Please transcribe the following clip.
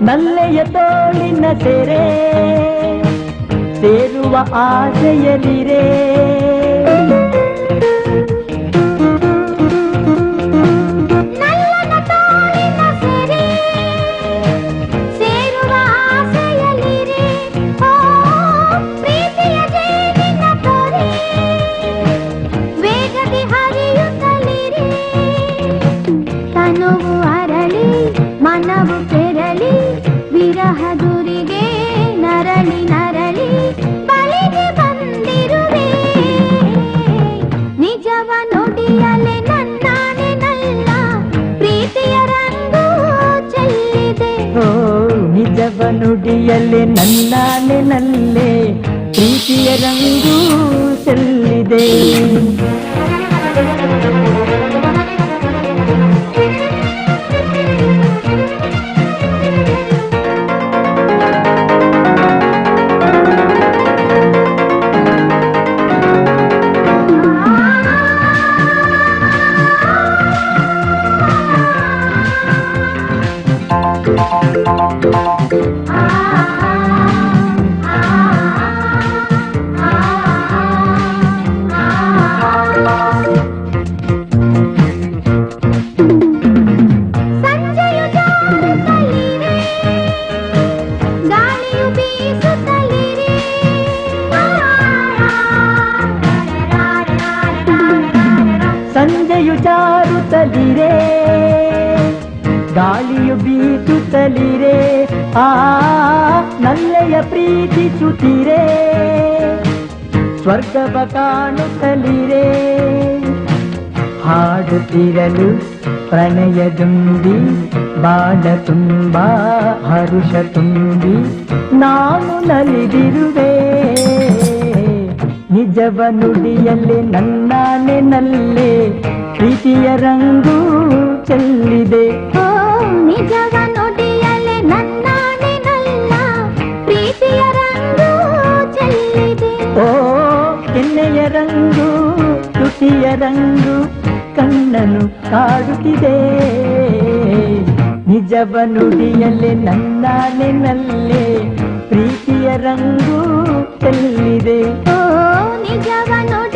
ನಲ್ಲೆಯ ತೋಳಿನ ತೆರೆ ಸೇರುವ ಆಸೆಯಲಿರೆ ಮನವು ಕೆರಳಿ ವಿರಹದುರಿಗೆ ನರಳಿ ನರಳಿ ಬಳಿಗೆ ಬಂದಿರುವೆ ನಿಜವ ನುಡಿಯಲೆ ನನ್ನಾನೆ ನಲ್ಲ ಪ್ರೀತಿಯ ರಂಗು ಚೆಲ್ಲಿದೆ ನಿಜವ ನುಡಿಯಲೆ ನನ್ನಾನೆ ನಲ್ಲೆ ಪ್ರೀತಿಯ ರಂಗು ಚೆಲ್ಲಿದೆ ಸಂಜೆಯು ಜಾರುತ್ತಲಿರೆ ಗಾಳಿಯು ಬೀಸುತ್ತಲಿರೆ ಆ ನಲ್ಲೆಯ ಪ್ರೀತಿಸುತ್ತಿರೆ ಸ್ವರ್ಗವ ಕಾಣುತ್ತಲಿರೆ ಹಾಡುತ್ತಿರಲು ಪ್ರಣಯದುಂಬಿ ಬಾಳ ತುಂಬ ಹರುಷ ತುಂಬಿ ನಾನು ನಲಿದಿರುವೆ ನಿಜವ ನುಡಿಯಲ್ಲಿ ನನ್ನಾನೆ ನಲ್ಲೆ ಪ್ರೀತಿಯ ರಂಗು ಚೆಲ್ಲಿದೆ ನಿಜವ ನುಡಿಯಲೆ ನನ್ನಾನೆ ನಲ್ಲ ಪ್ರೀತಿಯ ರಂಗು ಚೆಲ್ಲಿದೆ ಓ ಕೆನ್ನೆಯ ರಂಗು ತುಟಿಯ ರಂಗು ಕಣ್ಣನು ಕಾಡುತ್ತಿದೆ ನಿಜವ ನುಡಿಯಲೆ ನನ್ನಾನೆ ನಲ್ಲೆ ಪ್ರೀತಿಯ ರಂಗು ಚೆಲ್ಲಿದೆ ನಿಜವ ನೋಡಿ